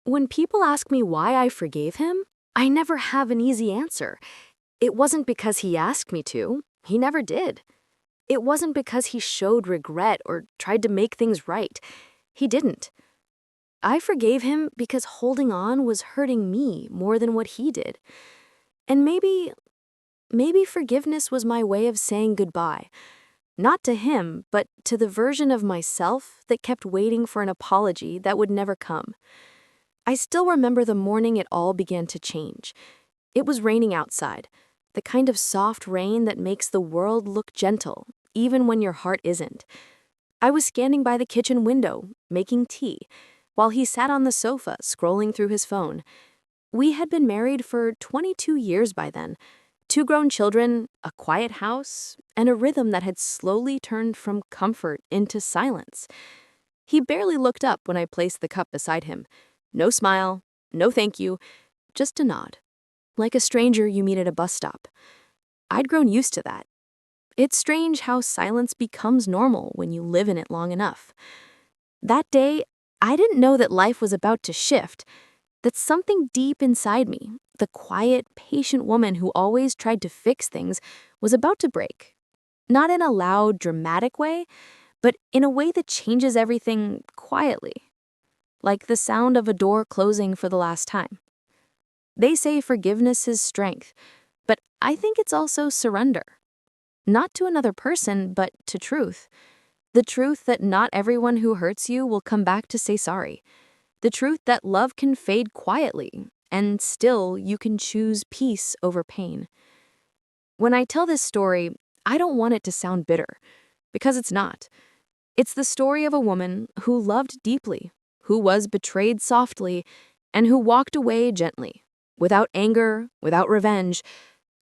When people ask me why I forgave him, I never have an easy answer. It wasn't because he asked me to. He never did. It wasn't because he showed regret or tried to make things right. He didn't. I forgave him because holding on was hurting me more than what he did. And maybe forgiveness was my way of saying goodbye. Not to him, but to the version of myself that kept waiting for an apology that would never come. I still remember the morning it all began to change. It was raining outside, the kind of soft rain that makes the world look gentle, even when your heart isn't. I was standing by the kitchen window, making tea, while he sat on the sofa, scrolling through his phone. We had been married for 22 years by then, 2 grown children, a quiet house, and a rhythm that had slowly turned from comfort into silence. He barely looked up when I placed the cup beside him. No smile, no thank you, just a nod, like a stranger you meet at a bus stop. I'd grown used to that. It's strange how silence becomes normal when you live in it long enough. That day, I didn't know that life was about to shift, that something deep inside me, the quiet, patient woman who always tried to fix things, was about to break. Not in a loud, dramatic way, but in a way that changes everything quietly. Like the sound of a door closing for the last time. They say forgiveness is strength, but I think it's also surrender. Not to another person, but to truth. The truth that not everyone who hurts you will come back to say sorry. The truth that love can fade quietly, and still you can choose peace over pain. When I tell this story, I don't want it to sound bitter, because it's not. It's the story of a woman who loved deeply, who was betrayed softly, and who walked away gently, without anger, without revenge,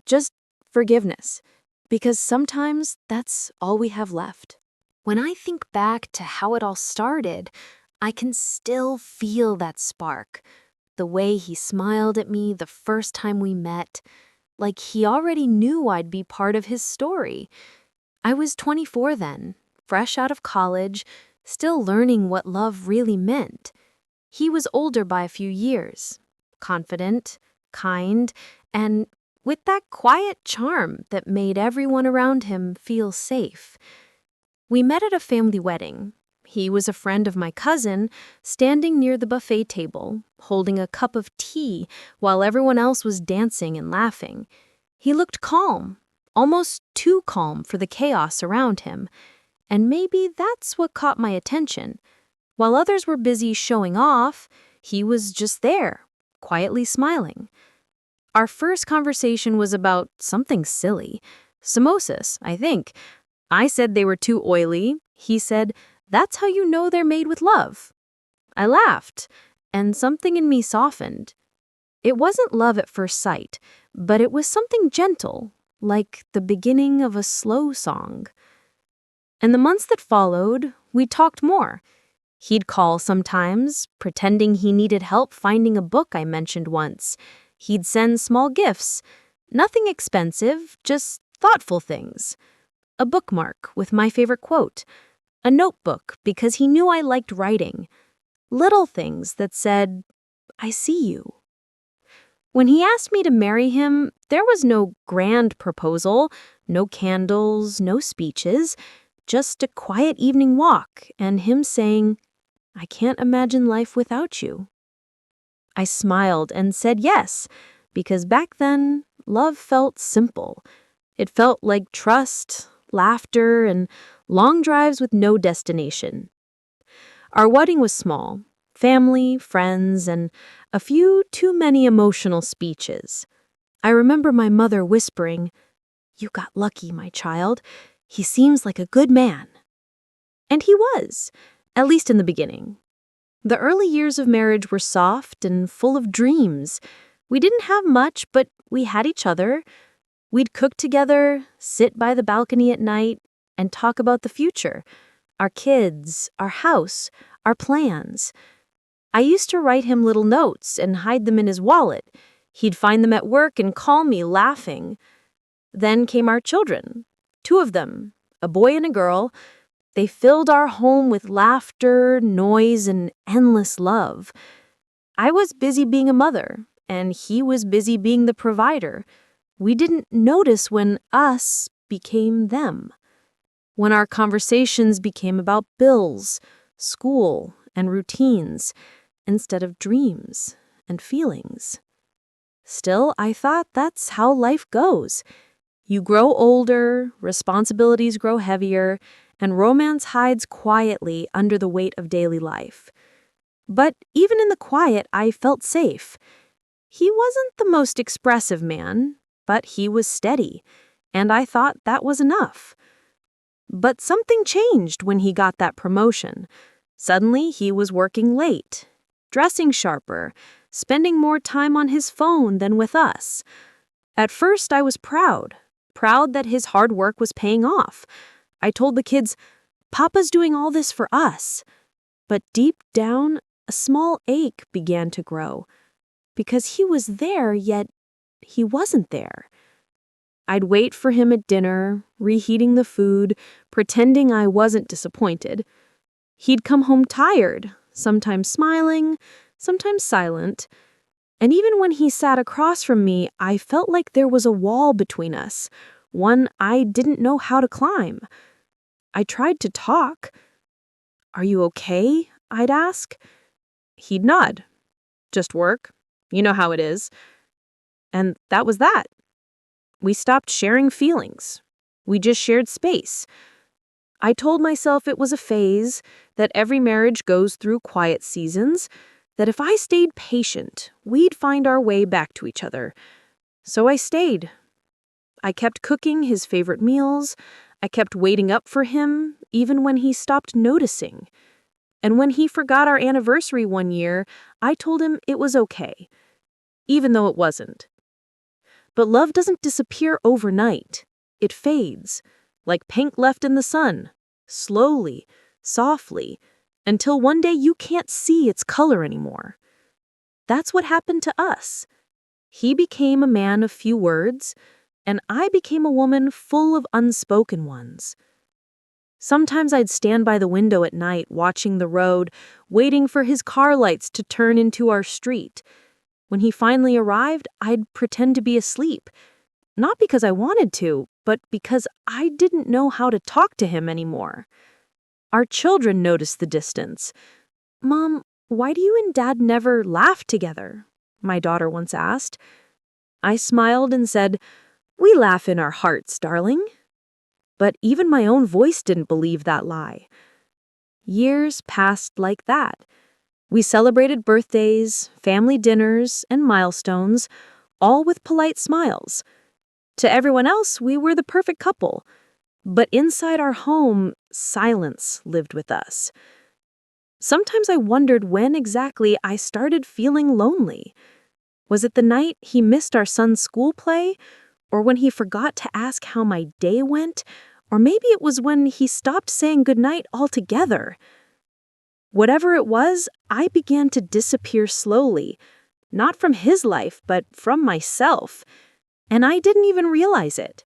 just forgiveness, because sometimes that's all we have left. When I think back to how it all started, I can still feel that spark, the way he smiled at me the first time we met, like he already knew I'd be part of his story. I was 24 then, fresh out of college, still learning what love really meant. He was older by a few years, confident, kind, and with that quiet charm that made everyone around him feel safe. We met at a family wedding. He was a friend of my cousin, standing near the buffet table, holding a cup of tea while everyone else was dancing and laughing. He looked calm, almost too calm for the chaos around him. And maybe that's what caught my attention. While others were busy showing off, he was just there, quietly smiling. Our first conversation was about something silly. Samosas, I think. I said they were too oily. He said, "That's how you know they're made with love." I laughed, and something in me softened. It wasn't love at first sight, but it was something gentle, like the beginning of a slow song. In the months that followed, we talked more. He'd call sometimes, pretending he needed help finding a book I mentioned once. He'd send small gifts, nothing expensive, just thoughtful things. A bookmark with my favorite quote, a notebook because he knew I liked writing, little things that said, "I see you." When he asked me to marry him, there was no grand proposal, no candles, no speeches. Just a quiet evening walk, and him saying, "I can't imagine life without you." I smiled and said yes, because back then, love felt simple. It felt like trust, laughter, and long drives with no destination. Our wedding was small, family, friends, and a few too many emotional speeches. I remember my mother whispering, "You got lucky, my child. He seems like a good man." And he was, at least in the beginning. The early years of marriage were soft and full of dreams. We didn't have much, but we had each other. We'd cook together, sit by the balcony at night, and talk about the future, our kids, our house, our plans. I used to write him little notes and hide them in his wallet. He'd find them at work and call me, laughing. Then came our children. 2 of them, a boy and a girl. They filled our home with laughter, noise, and endless love. I was busy being a mother, and he was busy being the provider. We didn't notice when us became them. When our conversations became about bills, school, and routines, instead of dreams and feelings. Still, I thought that's how life goes. You grow older, responsibilities grow heavier, and romance hides quietly under the weight of daily life. But even in the quiet, I felt safe. He wasn't the most expressive man, but he was steady, and I thought that was enough. But something changed when he got that promotion. Suddenly, he was working late, dressing sharper, spending more time on his phone than with us. At first, I was proud that his hard work was paying off. I told the kids, "Papa's doing all this for us." But deep down, a small ache began to grow. Because he was there, yet he wasn't there. I'd wait for him at dinner, reheating the food, pretending I wasn't disappointed. He'd come home tired, sometimes smiling, sometimes silent. And even when he sat across from me, I felt like there was a wall between us, one I didn't know how to climb. I tried to talk. "Are you okay?" I'd ask. He'd nod. "Just work. You know how it is." And that was that. We stopped sharing feelings. We just shared space. I told myself it was a phase, that every marriage goes through quiet seasons, that if I stayed patient, we'd find our way back to each other. So I stayed. I kept cooking his favorite meals. I kept waiting up for him, even when he stopped noticing. And when he forgot our anniversary one year, I told him it was okay, even though it wasn't. But love doesn't disappear overnight. It fades, like paint left in the sun, slowly, softly, until one day you can't see its color anymore. That's what happened to us. He became a man of few words, and I became a woman full of unspoken ones. Sometimes I'd stand by the window at night, watching the road, waiting for his car lights to turn into our street. When he finally arrived, I'd pretend to be asleep. Not because I wanted to, but because I didn't know how to talk to him anymore. Our children noticed the distance. "Mom, why do you and Dad never laugh together?" my daughter once asked. I smiled and said, "We laugh in our hearts, darling." But even my own voice didn't believe that lie. Years passed like that. We celebrated birthdays, family dinners, and milestones, all with polite smiles. To everyone else, we were the perfect couple. But inside our home, silence lived with us. Sometimes I wondered when exactly I started feeling lonely. Was it the night he missed our son's school play? Or when he forgot to ask how my day went? Or maybe it was when he stopped saying goodnight altogether. Whatever it was, I began to disappear slowly, not from his life, but from myself. And I didn't even realize it.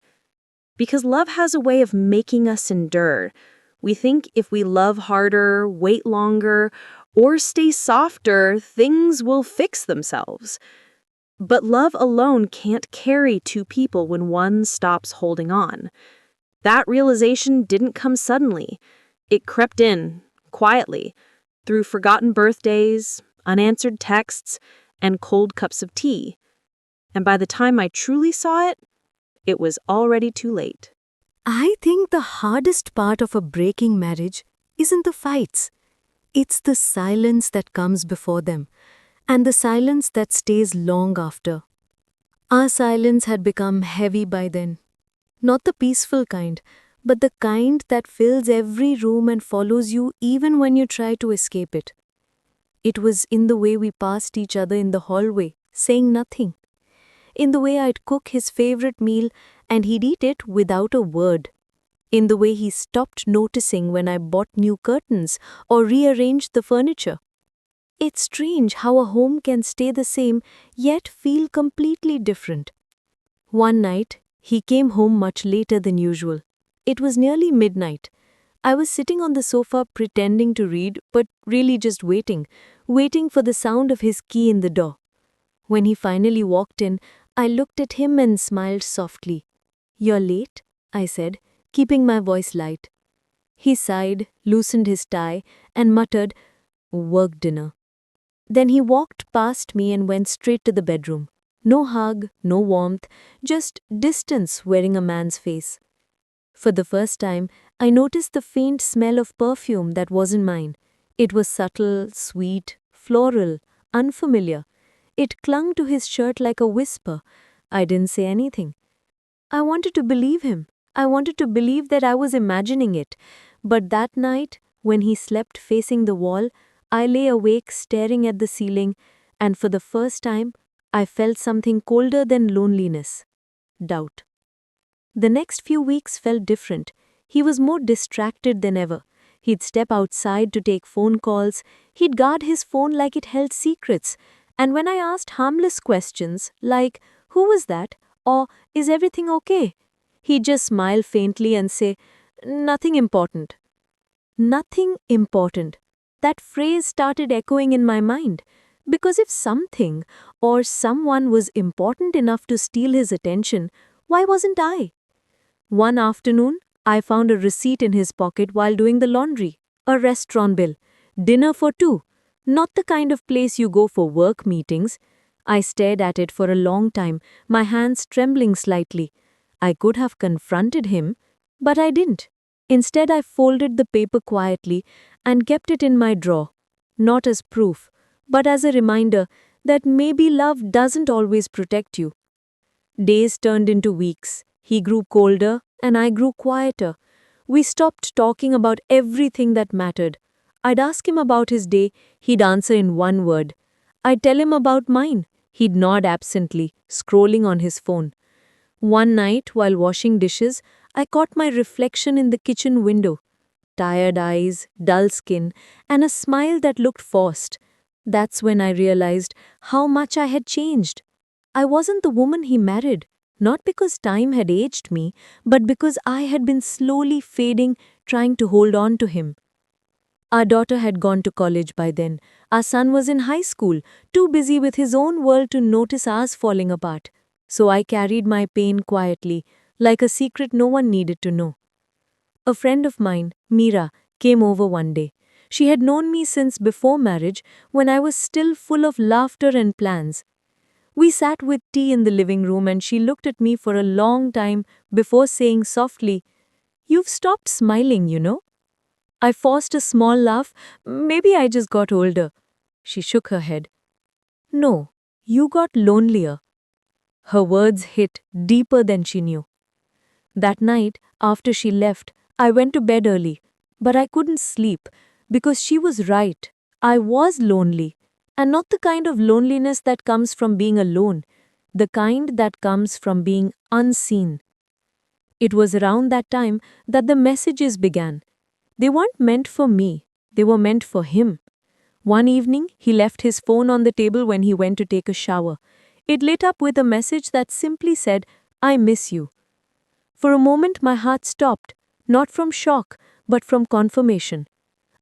Because love has a way of making us endure. We think if we love harder, wait longer, or stay softer, things will fix themselves. But love alone can't carry two people when one stops holding on. That realization didn't come suddenly. It crept in, quietly, through forgotten birthdays, unanswered texts, and cold cups of tea. And by the time I truly saw it, it was already too late. I think the hardest part of a breaking marriage isn't the fights. It's the silence that comes before them, and the silence that stays long after. Our silence had become heavy by then. Not the peaceful kind, but the kind that fills every room and follows you even when you try to escape it. It was in the way we passed each other in the hallway, saying nothing. In the way I'd cook his favorite meal and he'd eat it without a word. In the way he stopped noticing when I bought new curtains or rearranged the furniture. It's strange how a home can stay the same yet feel completely different. One night, he came home much later than usual. It was nearly midnight. I was sitting on the sofa pretending to read, but really just waiting for the sound of his key in the door. When he finally walked in, I looked at him and smiled softly. "You're late?" I said, keeping my voice light. He sighed, loosened his tie, and muttered, "Work dinner." Then he walked past me and went straight to the bedroom. No hug, no warmth, just distance wearing a man's face. For the first time, I noticed the faint smell of perfume that wasn't mine. It was subtle, sweet, floral, unfamiliar. It clung to his shirt like a whisper. I didn't say anything. I wanted to believe him. I wanted to believe that I was imagining it. But that night, when he slept facing the wall, I lay awake staring at the ceiling, and for the first time, I felt something colder than loneliness: doubt. The next few weeks felt different. He was more distracted than ever. He'd step outside to take phone calls. He'd guard his phone like it held secrets. And when I asked harmless questions like, "Who was that?" or "Is everything okay?" he'd just smile faintly and say, "Nothing important." Nothing important. That phrase started echoing in my mind. Because if something or someone was important enough to steal his attention, why wasn't I? One afternoon, I found a receipt in his pocket while doing the laundry. A restaurant bill. Dinner for two. Not the kind of place you go for work meetings. I stared at it for a long time, my hands trembling slightly. I could have confronted him, but I didn't. Instead, I folded the paper quietly and kept it in my drawer. Not as proof, but as a reminder that maybe love doesn't always protect you. Days turned into weeks. He grew colder, and I grew quieter. We stopped talking about everything that mattered. I'd ask him about his day, he'd answer in one word. I'd tell him about mine. He'd nod absently, scrolling on his phone. One night, while washing dishes, I caught my reflection in the kitchen window. Tired eyes, dull skin, and a smile that looked forced. That's when I realized how much I had changed. I wasn't the woman he married, not because time had aged me, but because I had been slowly fading, trying to hold on to him. Our daughter had gone to college by then. Our son was in high school, too busy with his own world to notice ours falling apart. So I carried my pain quietly, like a secret no one needed to know. A friend of mine, Meera, came over one day. She had known me since before marriage, when I was still full of laughter and plans. We sat with tea in the living room and she looked at me for a long time before saying softly, "You've stopped smiling, you know." I forced a small laugh. "Maybe I just got older." She shook her head. "No, you got lonelier." Her words hit deeper than she knew. That night, after she left, I went to bed early, but I couldn't sleep because she was right. I was lonely, and not the kind of loneliness that comes from being alone, the kind that comes from being unseen. It was around that time that the messages began. They weren't meant for me, they were meant for him. One evening, he left his phone on the table when he went to take a shower. It lit up with a message that simply said, "I miss you." For a moment, my heart stopped, not from shock, but from confirmation.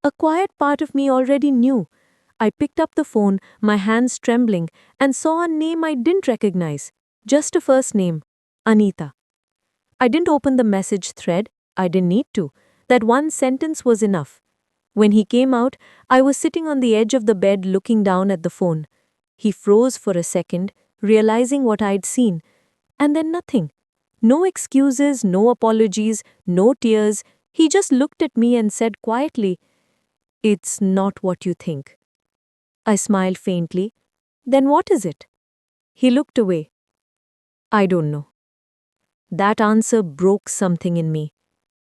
A quiet part of me already knew. I picked up the phone, my hands trembling, and saw a name I didn't recognize. Just a first name, Anita. I didn't open the message thread. I didn't need to. That one sentence was enough. When he came out, I was sitting on the edge of the bed looking down at the phone. He froze for a second, realizing what I'd seen. And then nothing. No excuses, no apologies, no tears. He just looked at me and said quietly, "It's not what you think." I smiled faintly. "Then what is it?" He looked away. "I don't know." That answer broke something in me.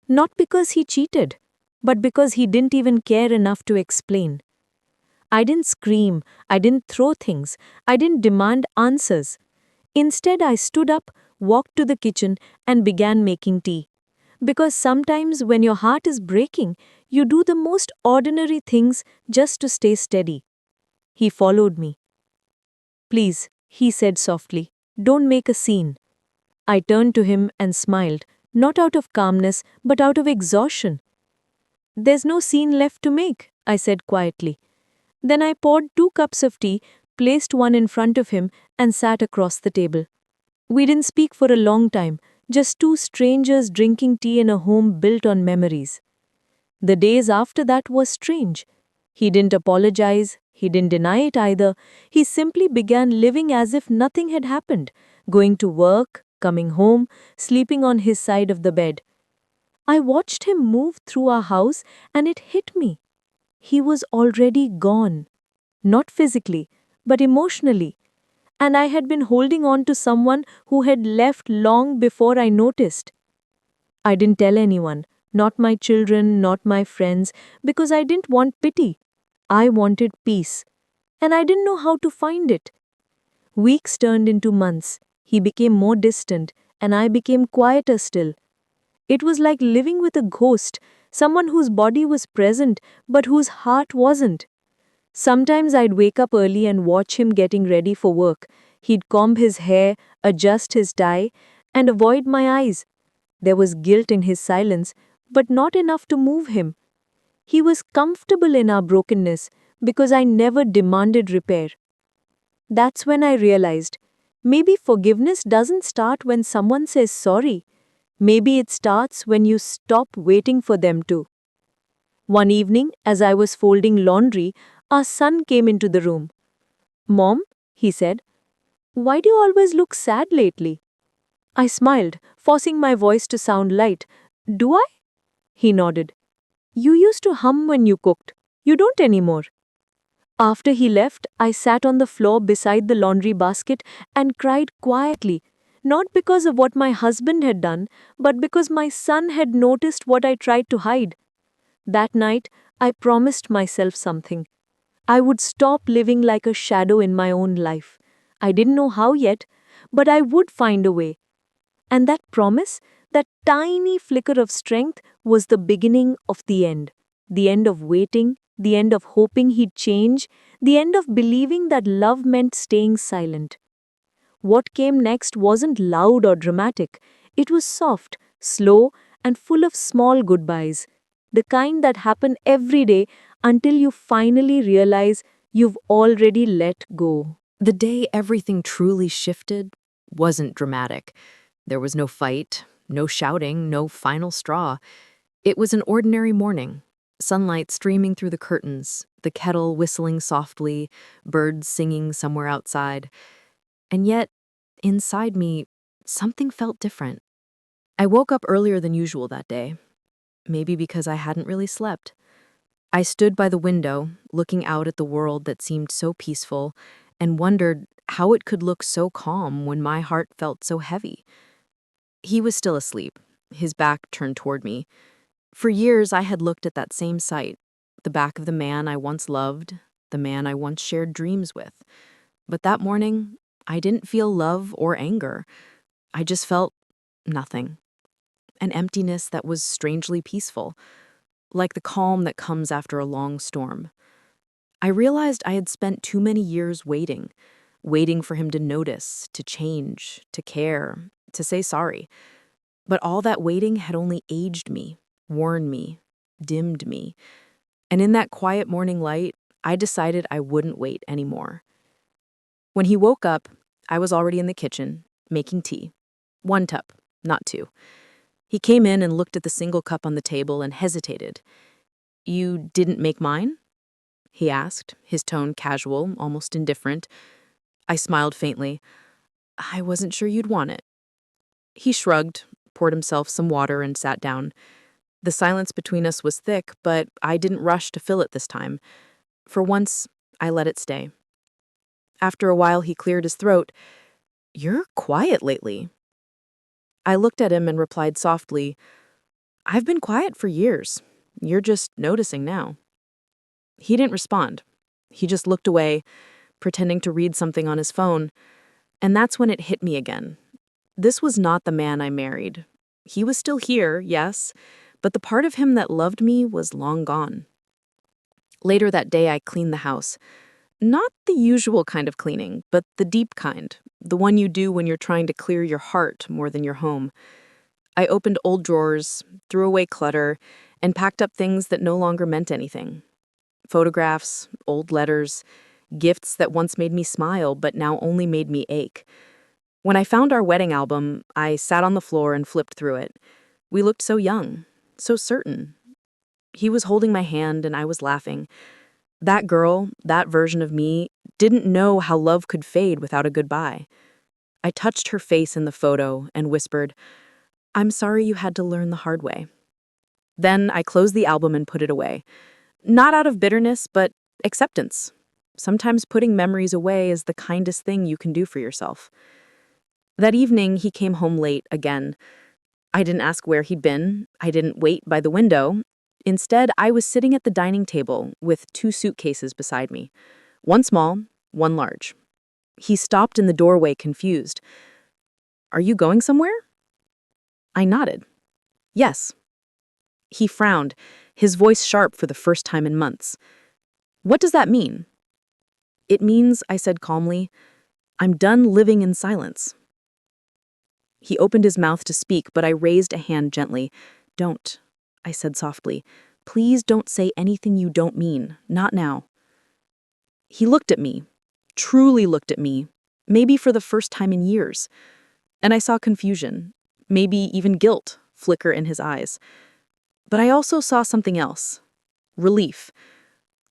Not because he cheated, but because he didn't even care enough to explain. I didn't scream, I didn't throw things, I didn't demand answers. Instead, I stood up, walked to the kitchen, and began making tea. Because sometimes when your heart is breaking, you do the most ordinary things just to stay steady. He followed me. "Please," he said softly, "don't make a scene." I turned to him and smiled, not out of calmness, but out of exhaustion. "There's no scene left to make," I said quietly. Then I poured 2 cups of tea, placed one in front of him, and sat across the table. We didn't speak for a long time, just two strangers drinking tea in a home built on memories. The days after that were strange. He didn't apologize, he didn't deny it either. He simply began living as if nothing had happened, going to work, coming home, sleeping on his side of the bed. I watched him move through our house and it hit me. He was already gone. Not physically, but emotionally. And I had been holding on to someone who had left long before I noticed. I didn't tell anyone, not my children, not my friends, because I didn't want pity. I wanted peace. And I didn't know how to find it. Weeks turned into months. He became more distant, and I became quieter still. It was like living with a ghost, someone whose body was present, but whose heart wasn't. Sometimes I'd wake up early and watch him getting ready for work. He'd comb his hair, adjust his tie, and avoid my eyes. There was guilt in his silence, but not enough to move him. He was comfortable in our brokenness because I never demanded repair. That's when I realized maybe forgiveness doesn't start when someone says sorry. Maybe it starts when you stop waiting for them to. One evening, as I was folding laundry, our son came into the room. "Mom," he said, "why do you always look sad lately?" I smiled, forcing my voice to sound light. "Do I?" He nodded. "You used to hum when you cooked. You don't anymore." After he left, I sat on the floor beside the laundry basket and cried quietly, not because of what my husband had done, but because my son had noticed what I tried to hide. That night, I promised myself something. I would stop living like a shadow in my own life. I didn't know how yet, but I would find a way. And that promise, that tiny flicker of strength, was the beginning of the end. The end of waiting, the end of hoping he'd change, the end of believing that love meant staying silent. What came next wasn't loud or dramatic. It was soft, slow, and full of small goodbyes. The kind that happen every day until you finally realize you've already let go. The day everything truly shifted wasn't dramatic. There was no fight, no shouting, no final straw. It was an ordinary morning. Sunlight streaming through the curtains, the kettle whistling softly, birds singing somewhere outside. And yet, inside me, something felt different. I woke up earlier than usual that day, maybe because I hadn't really slept. I stood by the window, looking out at the world that seemed so peaceful, and wondered how it could look so calm when my heart felt so heavy. He was still asleep, his back turned toward me. For years, I had looked at that same sight, the back of the man I once loved, the man I once shared dreams with. But that morning, I didn't feel love or anger. I just felt nothing. An emptiness that was strangely peaceful, like the calm that comes after a long storm. I realized I had spent too many years waiting for him to notice, to change, to care, to say sorry. But all that waiting had only aged me, worn me, dimmed me. And in that quiet morning light, I decided I wouldn't wait anymore. When he woke up, I was already in the kitchen, making tea. 1 cup, not 2. He came in and looked at the single cup on the table and hesitated. "You didn't make mine?" he asked, his tone casual, almost indifferent. I smiled faintly. "I wasn't sure you'd want it." He shrugged, poured himself some water, and sat down. The silence between us was thick, but I didn't rush to fill it this time. For once, I let it stay. After a while, he cleared his throat. "You're quiet lately." I looked at him and replied softly, "I've been quiet for years. You're just noticing now." He didn't respond. He just looked away, pretending to read something on his phone. And that's when it hit me again. This was not the man I married. He was still here, yes, but the part of him that loved me was long gone. Later that day, I cleaned the house. Not the usual kind of cleaning, but the deep kind, the one you do when you're trying to clear your heart more than your home. I opened old drawers, threw away clutter, and packed up things that no longer meant anything. Photographs, old letters, gifts that once made me smile but now only made me ache. When I found our wedding album, I sat on the floor and flipped through it. We looked so young, so certain. He was holding my hand and I was laughing. That girl, that version of me, didn't know how love could fade without a goodbye. I touched her face in the photo and whispered, "I'm sorry you had to learn the hard way." Then I closed the album and put it away. Not out of bitterness, but acceptance. Sometimes putting memories away is the kindest thing you can do for yourself. That evening, he came home late again. I didn't ask where he'd been. I didn't wait by the window. Instead, I was sitting at the dining table with 2 suitcases beside me. One small, one large. He stopped in the doorway, confused. "Are you going somewhere?" I nodded. "Yes." He frowned, his voice sharp for the first time in months. "What does that mean?" "It means," I said calmly, "I'm done living in silence." He opened his mouth to speak, but I raised a hand gently. "Don't," I said softly. "Please don't say anything you don't mean. Not now." He looked at me, truly looked at me, maybe for the first time in years. And I saw confusion, maybe even guilt, flicker in his eyes. But I also saw something else. Relief.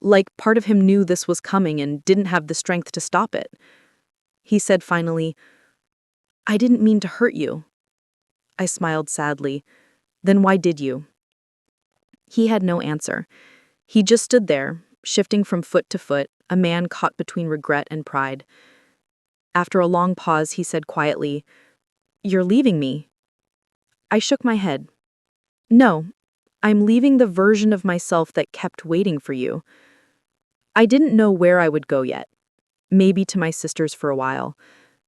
Like part of him knew this was coming and didn't have the strength to stop it. He said finally, "I didn't mean to hurt you." I smiled sadly. "Then why did you?" He had no answer. He just stood there, shifting from foot to foot, a man caught between regret and pride. After a long pause, he said quietly, "You're leaving me." I shook my head. "No, I'm leaving the version of myself that kept waiting for you." I didn't know where I would go yet. Maybe to my sister's for a while.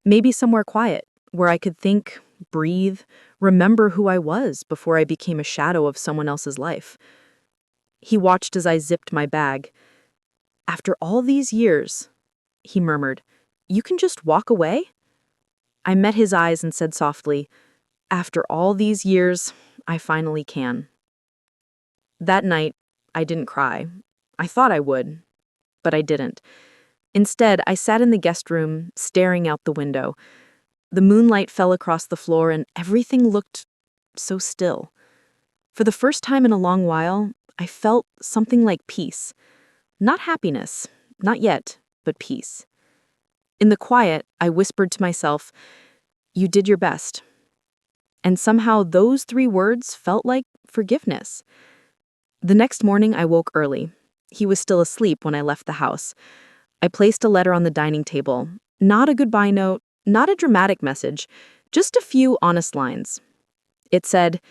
Maybe somewhere quiet, where I could think, breathe, remember who I was before I became a shadow of someone else's life. He watched as I zipped my bag. "After all these years," he murmured, "you can just walk away?" I met his eyes and said softly, "After all these years, I finally can." That night, I didn't cry. I thought I would, but I didn't. Instead, I sat in the guest room, staring out the window. The moonlight fell across the floor and everything looked so still. For the first time in a long while, I felt something like peace. Not happiness, not yet, but peace. In the quiet, I whispered to myself, "You did your best." And somehow those 3 words felt like forgiveness. The next morning, I woke early. He was still asleep when I left the house. I placed a letter on the dining table. Not a goodbye note, not a dramatic message, just a few honest lines. It said,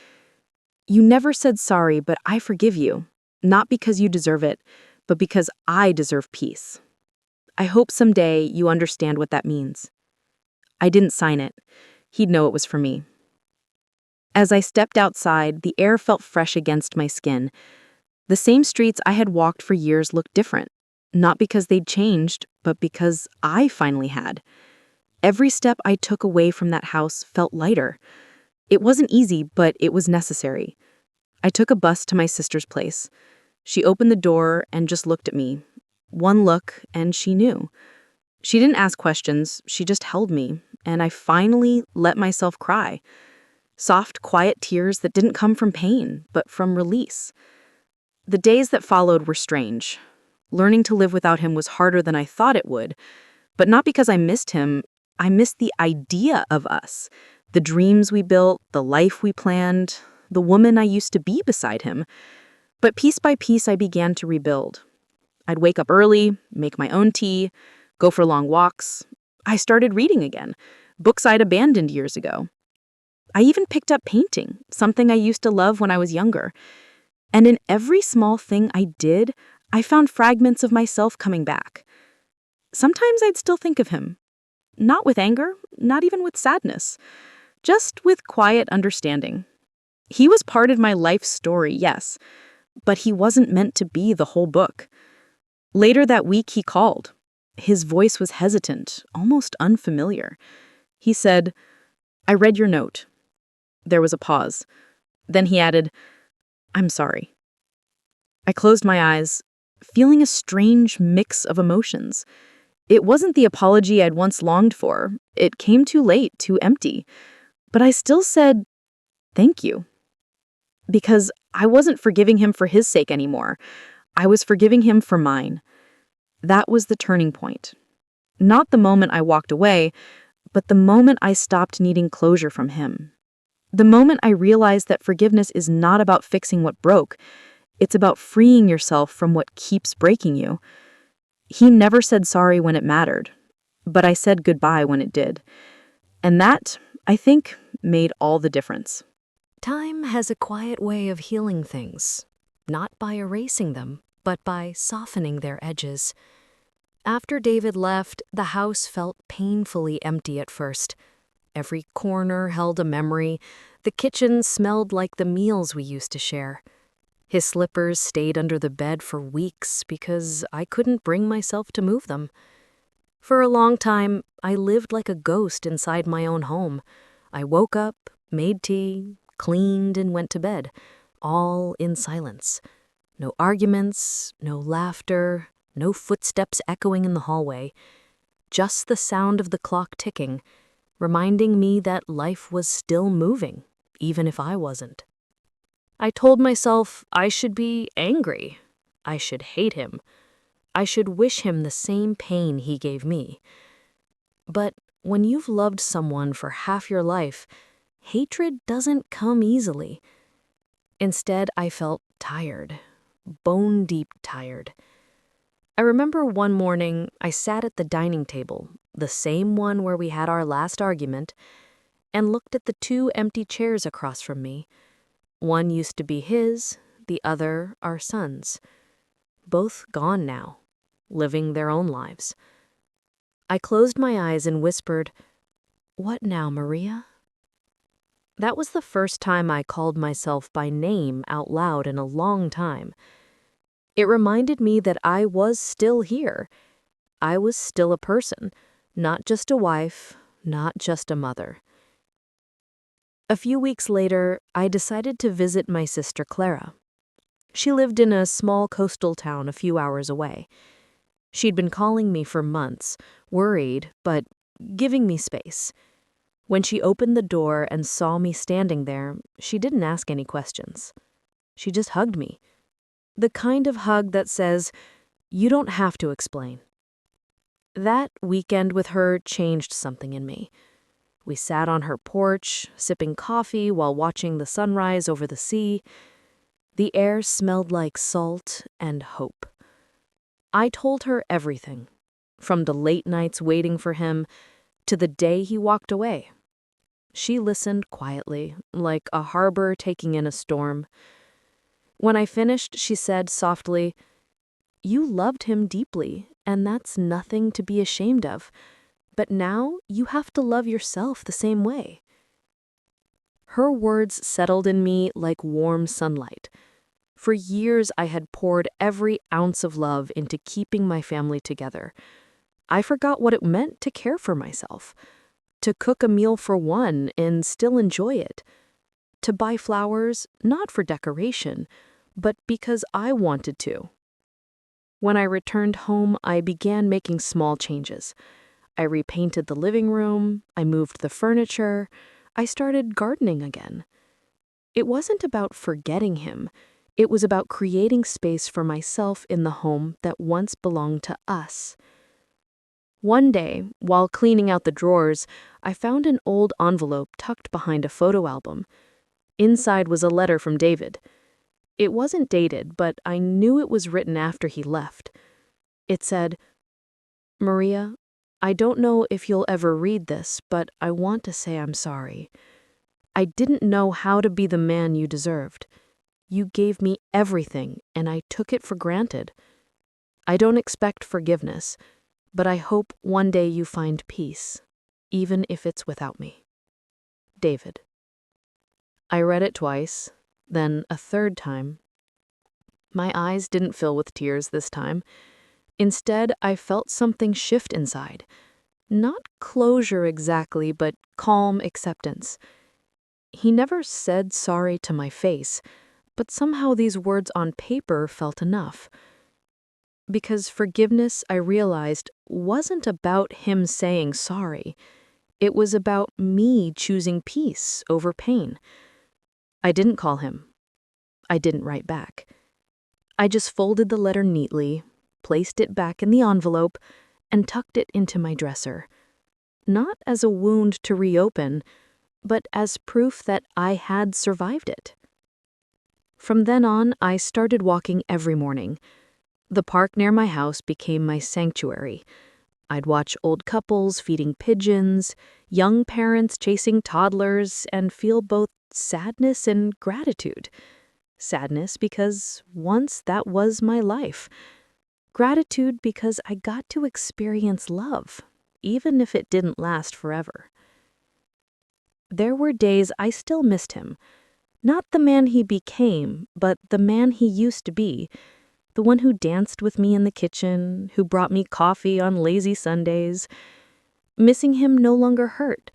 "You never said sorry, but I forgive you. Not because you deserve it, but because I deserve peace. I hope someday you understand what that means." I didn't sign it. He'd know it was for me. As I stepped outside, the air felt fresh against my skin. The same streets I had walked for years looked different. Not because they'd changed, but because I finally had. Every step I took away from that house felt lighter. It wasn't easy, but it was necessary. I took a bus to my sister's place. She opened the door and just looked at me. One look, and she knew. She didn't ask questions, she just held me, and I finally let myself cry. Soft, quiet tears that didn't come from pain, but from release. The days that followed were strange. Learning to live without him was harder than I thought it would, but not because I missed him. I missed the idea of us, the dreams we built, the life we planned, the woman I used to be beside him. But piece by piece, I began to rebuild. I'd wake up early, make my own tea, go for long walks. I started reading again, books I'd abandoned years ago. I even picked up painting, something I used to love when I was younger. And in every small thing I did, I found fragments of myself coming back. Sometimes I'd still think of him. Not with anger, not even with sadness. Just with quiet understanding. He was part of my life story, yes, but he wasn't meant to be the whole book. Later that week, he called. His voice was hesitant, almost unfamiliar. He said, "I read your note. There was a pause. Then he added, "I'm sorry." I closed my eyes, feeling a strange mix of emotions. It wasn't the apology I'd once longed for. It came too late, too empty. But I still said, "Thank you." Because I wasn't forgiving him for his sake anymore. I was forgiving him for mine. That was the turning point. Not the moment I walked away, but the moment I stopped needing closure from him. The moment I realized that forgiveness is not about fixing what broke. It's about freeing yourself from what keeps breaking you. He never said sorry when it mattered, but I said goodbye when it did. And that, I think, made all the difference. Time has a quiet way of healing things, not by erasing them, but by softening their edges. After David left, the house felt painfully empty at first. Every corner held a memory. The kitchen smelled like the meals we used to share. His slippers stayed under the bed for weeks because I couldn't bring myself to move them. For a long time, I lived like a ghost inside my own home. I woke up, made tea, cleaned, and went to bed, all in silence. No arguments, no laughter, no footsteps echoing in the hallway. Just the sound of the clock ticking, reminding me that life was still moving, even if I wasn't. I told myself I should be angry. I should hate him. I should wish him the same pain he gave me. But when you've loved someone for half your life, hatred doesn't come easily. Instead, I felt tired, bone-deep tired. I remember one morning I sat at the dining table, the same one where we had our last argument, and looked at the two empty chairs across from me. One used to be his, the other our son's. Both gone now, living their own lives. I closed my eyes and whispered, "What now, Maria?" That was the first time I called myself by name out loud in a long time. It reminded me that I was still here. I was still a person, not just a wife, not just a mother. A few weeks later, I decided to visit my sister Clara. She lived in a small coastal town a few hours away. She'd been calling me for months, worried, but giving me space. When she opened the door and saw me standing there, she didn't ask any questions. She just hugged me. The kind of hug that says, "You don't have to explain." That weekend with her changed something in me. We sat on her porch, sipping coffee while watching the sunrise over the sea. The air smelled like salt and hope. I told her everything, from the late nights waiting for him to the day he walked away. She listened quietly, like a harbor taking in a storm. When I finished, she said softly, "You loved him deeply, and that's nothing to be ashamed of. But now you have to love yourself the same way." Her words settled in me like warm sunlight. For years, I had poured every ounce of love into keeping my family together. I forgot what it meant to care for myself, to cook a meal for one and still enjoy it, to buy flowers not for decoration, but because I wanted to. When I returned home, I began making small changes. I repainted the living room, I moved the furniture, I started gardening again. It wasn't about forgetting him. It was about creating space for myself in the home that once belonged to us. One day, while cleaning out the drawers, I found an old envelope tucked behind a photo album. Inside was a letter from David. It wasn't dated, but I knew it was written after he left. It said, "Maria, I don't know if you'll ever read this, but I want to say I'm sorry. I didn't know how to be the man you deserved. You gave me everything, and I took it for granted. I don't expect forgiveness, but I hope one day you find peace, even if it's without me. David." I read it twice, then a third time. My eyes didn't fill with tears this time. Instead, I felt something shift inside. Not closure exactly, but calm acceptance. He never said sorry to my face, but somehow these words on paper felt enough. Because forgiveness, I realized, wasn't about him saying sorry. It was about me choosing peace over pain. I didn't call him. I didn't write back. I just folded the letter neatly, placed it back in the envelope, and tucked it into my dresser. Not as a wound to reopen, but as proof that I had survived it. From then on, I started walking every morning. The park near my house became my sanctuary. I'd watch old couples feeding pigeons, young parents chasing toddlers, and feel both sadness and gratitude. Sadness because once that was my life. Gratitude because I got to experience love, even if it didn't last forever. There were days I still missed him. Not the man he became, but the man he used to be. The one who danced with me in the kitchen, who brought me coffee on lazy Sundays. Missing him no longer hurt.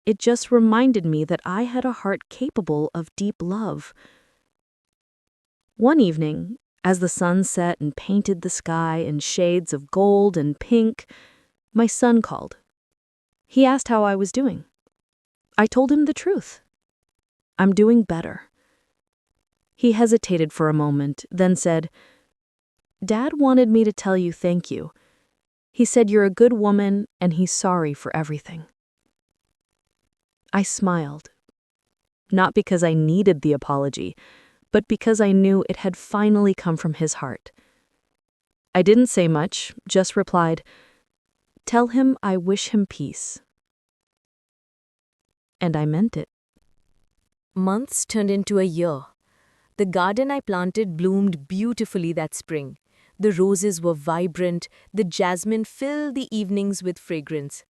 It just reminded me that I had a heart capable of deep love. One evening, as the sun set and painted the sky in shades of gold and pink, my son called. He asked how I was doing. I told him the truth. I'm doing better. He hesitated for a moment, then said, Dad wanted me to tell you thank you. He said you're a good woman and he's sorry for everything. I smiled. Not because I needed the apology, but because I knew it had finally come from his heart. I didn't say much, just replied, Tell him I wish him peace. And I meant it. Months turned into a year. The garden I planted bloomed beautifully that spring. The roses were vibrant, the jasmine filled the evenings with fragrance.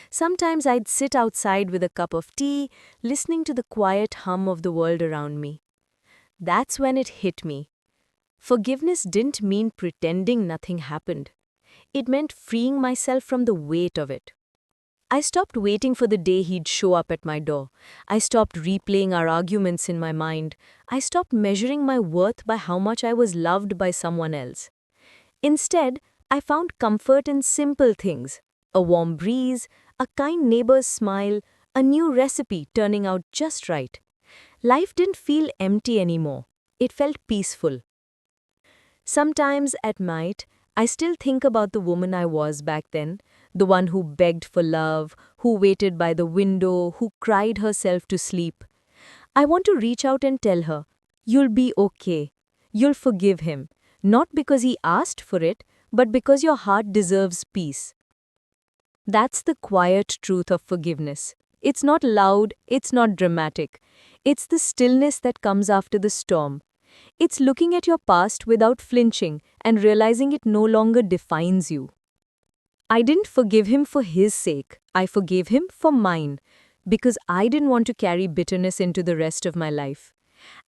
Sometimes I'd sit outside with a cup of tea, listening to the quiet hum of the world around me. That's when it hit me. Forgiveness didn't mean pretending nothing happened. It meant freeing myself from the weight of it. I stopped waiting for the day he'd show up at my door. I stopped replaying our arguments in my mind. I stopped measuring my worth by how much I was loved by someone else. Instead, I found comfort in simple things: a warm breeze, a kind neighbor's smile, a new recipe turning out just right. Life didn't feel empty anymore. It felt peaceful. Sometimes at night, I still think about the woman I was back then, the one who begged for love, who waited by the window, who cried herself to sleep. I want to reach out and tell her, you'll be okay. You'll forgive him, not because he asked for it, but because your heart deserves peace. That's the quiet truth of forgiveness. It's not loud, it's not dramatic. It's the stillness that comes after the storm. It's looking at your past without flinching and realizing it no longer defines you. I didn't forgive him for his sake. I forgave him for mine, because I didn't want to carry bitterness into the rest of my life.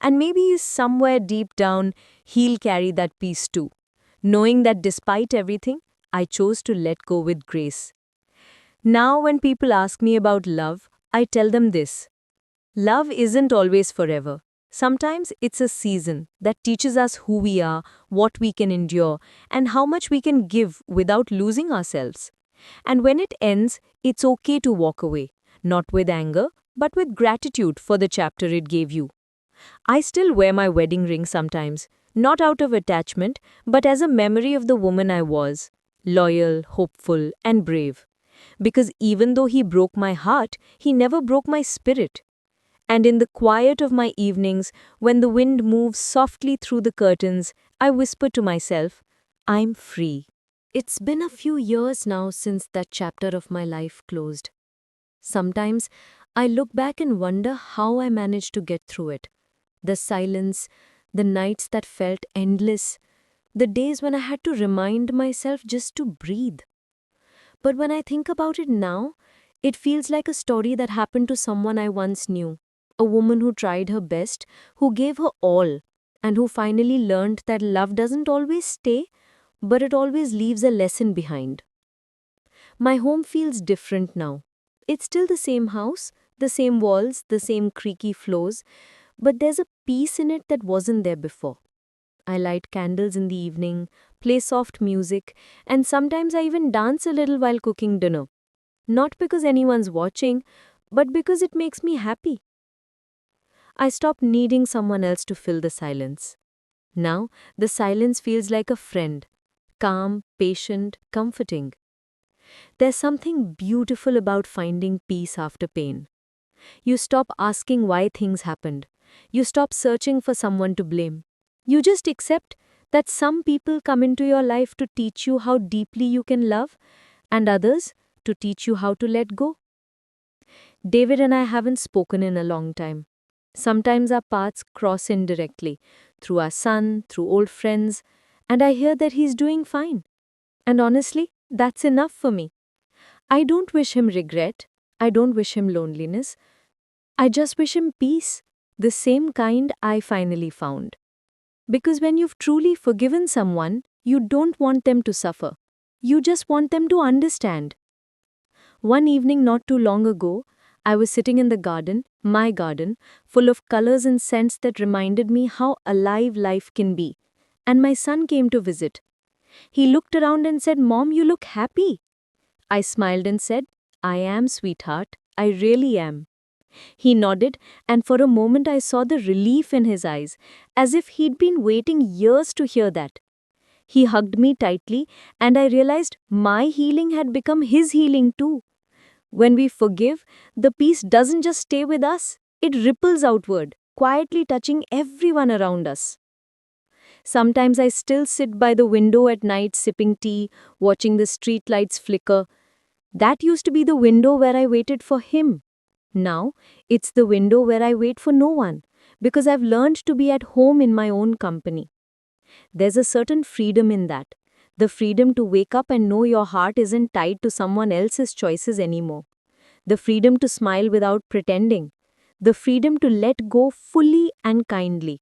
And maybe somewhere deep down, he'll carry that peace too, knowing that despite everything, I chose to let go with grace. Now, when people ask me about love, I tell them this. Love isn't always forever. Sometimes it's a season that teaches us who we are, what we can endure, and how much we can give without losing ourselves. And when it ends, it's okay to walk away, not with anger, but with gratitude for the chapter it gave you. I still wear my wedding ring sometimes, not out of attachment, but as a memory of the woman I was, loyal, hopeful, and brave. Because even though he broke my heart, he never broke my spirit. And in the quiet of my evenings, when the wind moves softly through the curtains, I whisper to myself, I'm free. It's been a few years now since that chapter of my life closed. Sometimes I look back and wonder how I managed to get through it. The silence, the nights that felt endless, the days when I had to remind myself just to breathe. But when I think about it now, it feels like a story that happened to someone I once knew. A woman who tried her best, who gave her all, and who finally learned that love doesn't always stay, but it always leaves a lesson behind. My home feels different now. It's still the same house, The same walls, the same creaky floors, but there's a peace in it that wasn't there before. I light candles in the evening, play soft music, and sometimes I even dance a little while cooking dinner. Not because anyone's watching, but because it makes me happy. I stop needing someone else to fill the silence. Now, the silence feels like a friend, calm, patient, comforting. There's something beautiful about finding peace after pain. You stop asking why things happened. You stop searching for someone to blame. You just accept that some people come into your life to teach you how deeply you can love, and others to teach you how to let go. David and I haven't spoken in a long time. Sometimes our paths cross indirectly, through our son, through old friends, and I hear that he's doing fine. And honestly, that's enough for me. I don't wish him regret. I don't wish him loneliness. I just wish him peace, the same kind I finally found. Because when you've truly forgiven someone, you don't want them to suffer. You just want them to understand. One evening not too long ago, I was sitting in the garden, my garden, full of colors and scents that reminded me how alive life can be. And my son came to visit. He looked around and said, "Mom, you look happy." I smiled and said, "I am, sweetheart. I really am." He nodded, and for a moment I saw the relief in his eyes, as if he'd been waiting years to hear that. He hugged me tightly, and I realized my healing had become his healing too. When we forgive, the peace doesn't just stay with us, it ripples outward, quietly touching everyone around us. Sometimes I still sit by the window at night sipping tea, watching the streetlights flicker. That used to be the window where I waited for him. Now, it's the window where I wait for no one, because I've learned to be at home in my own company. There's a certain freedom in that. The freedom to wake up and know your heart isn't tied to someone else's choices anymore. The freedom to smile without pretending. The freedom to let go fully and kindly.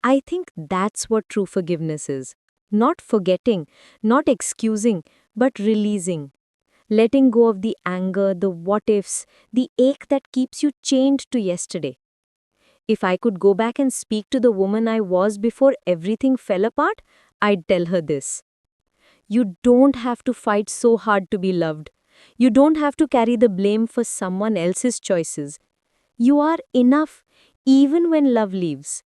I think that's what true forgiveness is. Not forgetting, not excusing, but releasing. Letting go of the anger, the what ifs, the ache that keeps you chained to yesterday. If I could go back and speak to the woman I was before everything fell apart, I'd tell her this. You don't have to fight so hard to be loved. You don't have to carry the blame for someone else's choices. You are enough, even when love leaves.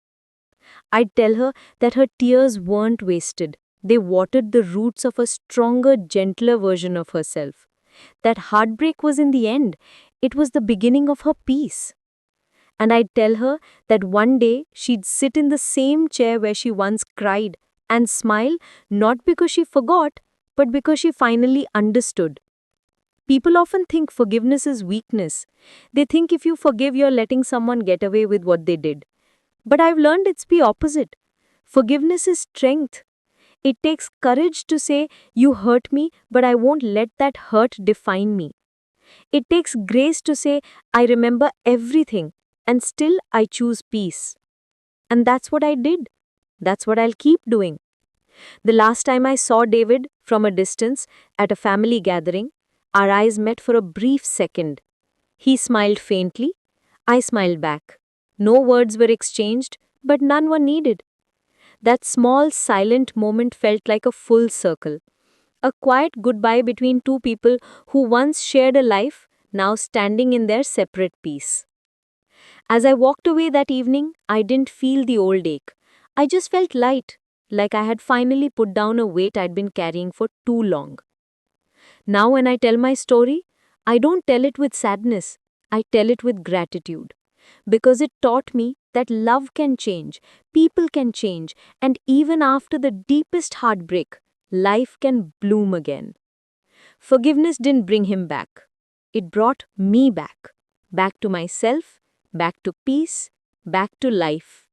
I'd tell her that her tears weren't wasted. They watered the roots of a stronger, gentler version of herself. That heartbreak was in the end. It was the beginning of her peace. And I'd tell her that one day she'd sit in the same chair where she once cried and smile, not because she forgot, but because she finally understood. People often think forgiveness is weakness. They think if you forgive, you're letting someone get away with what they did. But I've learned it's the opposite. Forgiveness is strength. It takes courage to say, "You hurt me, but I won't let that hurt define me." It takes grace to say, "I remember everything, and still I choose peace." And that's what I did. That's what I'll keep doing. The last time I saw David from a distance at a family gathering, our eyes met for a brief second. He smiled faintly. I smiled back. No words were exchanged, but none were needed. That small, silent moment felt like a full circle. A quiet goodbye between two people who once shared a life, now standing in their separate peace. As I walked away that evening, I didn't feel the old ache. I just felt light, like I had finally put down a weight I'd been carrying for too long. Now, when I tell my story, I don't tell it with sadness, I tell it with gratitude. Because it taught me that love can change, people can change, and even after the deepest heartbreak, life can bloom again. Forgiveness didn't bring him back. It brought me back. Back to myself, back to peace, back to life.